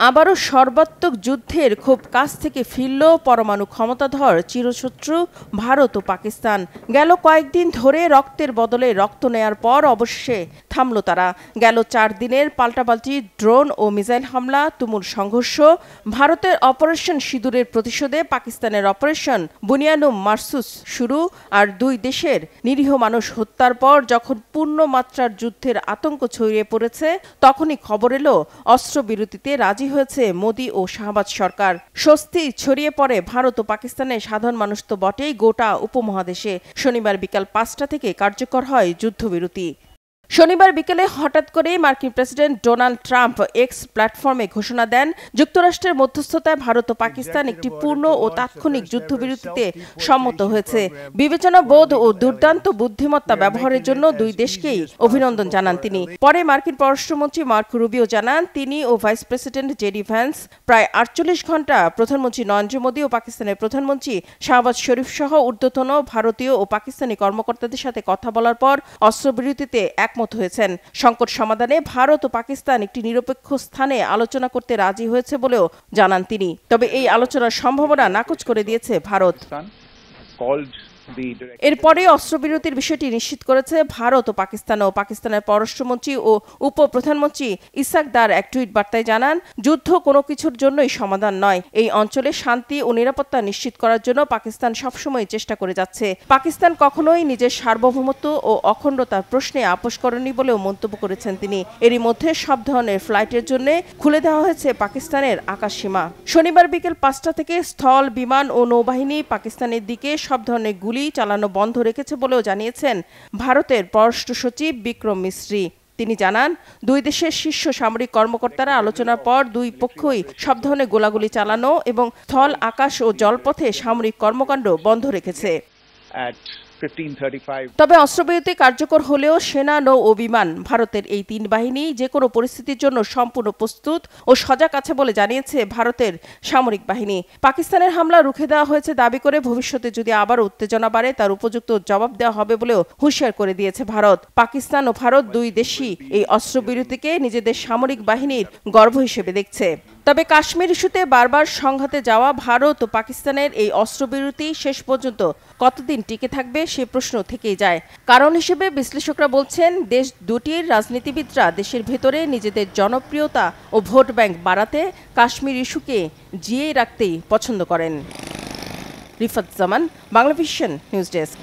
আবারও সর্বাত্মক যুদ্ধের খুব কাছ থেকে ফিরল পরমাণু ক্ষমতাধর চিরশত্রু ভারত ও পাকিস্তান। গেল কয়েকদিন ধরে রক্তের বদলে রক্ত নেয়ার পর অবশেষে থামল তারা। গেল 4 দিনের পাল্টাপাল্টি ড্রোন ও মিসাইল হামলা, তুমুল সংঘর্ষ, ভারতের অপারেশন সিঁদুরের প্রতিশোধে পাকিস্তানের অপারেশন বুনিয়ানুম মারসুস শুরু, আর দুই দেশের নিরীহ মানুষ হত্যার পর যখন পূর্ণমাত্রার যুদ্ধের আতঙ্ক ছড়িয়ে পড়েছে, তখনই খবর এলো অস্ত্রবিরতিতে রাজি হয়েছে মোদি ও শাহবাজ সরকার। স্বস্তি ছড়িয়ে পড়ে ভারত ও পাকিস্তানের সাধারণ মানুষ তো বটেই, গোটা উপমহাদেশে। শনিবার বিকাল 5টা থেকে কার্যকর হয় যুদ্ধবিরতি। শনিবার বিকেলে হঠাৎ করেই মার্কিন প্রেসিডেন্ট ডোনাল্ড ট্রাম্প এক্স প্ল্যাটফর্মে ঘোষণা দেন, যুক্তরাষ্ট্রের মধ্যস্থতায় ভারত ও পাকিস্তান একটি পূর্ণ ও তাৎক্ষণিক যুদ্ধবিরতিতে সম্মত হয়েছে। বিবেচনা বোধ ও দুর্দান্ত বুদ্ধিমত্তা ব্যবহারের জন্য দুই দেশকেই অভিনন্দন জানান তিনি। পরে মার্কিন পররাষ্ট্রমন্ত্রী মার্ক রুবিও জানান, তিনি ও ভাইস প্রেসিডেন্ট জেডি ভ্যান্স প্রায় 48 ঘণ্টা প্রধানমন্ত্রী নরেন্দ্র মোদী ও পাকিস্তানের প্রধানমন্ত্রী শাহবাজ শরীফ সহ ঊর্ধ্বতন ভারতীয় ও পাকিস্তানি কর্মকর্তাদের সাথে কথা বলার পর অস্ত্রবিরতিতে একমত হয়েছেন। সংকট সমাধানে ভারত ও পাকিস্তান একটি নিরপেক্ষ স্থানে আলোচনা করতে রাজি হয়েছে বলেও জানান তিনি। তবে এই আলোচনার সম্ভাবনা নাকচ করে দিয়েছে ভারত। এরপরে অস্ত্রবিরতির বিষয়টি নিশ্চিত করেছে ভারত ও পাকিস্তানের পররাষ্ট্রমন্ত্রী ও উপপ্রধানমন্ত্রী ইসাক দার এক টুইট বার্তায় জানান, যুদ্ধ কোনো কিছুর জন্যই সমাধান নয়। এই অঞ্চলে শান্তি ও নিরাপত্তা নিশ্চিত করার জন্য পাকিস্তান সবসময় চেষ্টা করে যাচ্ছে। পাকিস্তান কখনোই নিজের সার্বভৌমত্ব ও অখণ্ডতার প্রশ্নে আপোষ করেনি বলেও মন্তব্য করেছেন তিনি। এরই মধ্যে সব ধরনের ফ্লাইটের জন্য খুলে দেওয়া হয়েছে পাকিস্তানের আকাশসীমা। শনিবার বিকেল 5টা থেকে স্থল, বিমান ও নৌবাহিনী পাকিস্তানের দিকে সব ধরনের গুলি চালানো বন্ধ রেখেছে বলেও জানিয়েছেন ভারতের পররাষ্ট্র সচিব বিক্রম মিশ্রি। তিনি জানান, দুই দেশের শীর্ষ সামরিক কর্মকর্তারা আলোচনার পর দুই পক্ষই সব ধরনের গোলাগুলি চালানো এবং স্থল, আকাশ ও জলপথে সামরিক কর্মকাণ্ড বন্ধ রেখেছে। তবে অস্ত্রবিরতি কার্যকর হলেও সেনা, নৌ ও বিমান, ভারতের এই 3 বাহিনী যে কোনো পরিস্থিতির জন্য সম্পূর্ণ প্রস্তুত ও সজাগ আছে বলে জানিয়েছে ভারতের সামরিক বাহিনী। পাকিস্তানের হামলা রুখে দেওয়া হয়েছে দাবি করে ভবিষ্যতে যদি আবার উত্তেজনা বাড়ে তার উপযুক্ত জবাব দেওয়া হবে বলেও হুঁশিয়ার করে দিয়েছে ভারত। পাকিস্তান ও ভারত দুই দেশই এই অস্ত্রবিরতিকে নিজেদের সামরিক বাহিনীর গর্ব হিসেবে দেখছে। তবে কাশ্মীর ইস্যুতে বারবার সংঘাতে যাওয়া ভারত ও পাকিস্তানের এই অস্ত্রবিরতি শেষ পর্যন্ত কতদিন টিকে থাকবে সে প্রশ্ন থেকেই যায়। কারণ হিসেবে বিশ্লেষকরা বলছেন, দেশ দুটির রাজনীতিবিদরা দেশের ভেতরে নিজেদের জনপ্রিয়তা ও ভোট ব্যাংক বাড়াতে কাশ্মীর ইস্যুকে জিয়ে রাখতেই পছন্দ করেন। রিফাত জামান, বাংলাভিশন নিউজ ডেস্ক।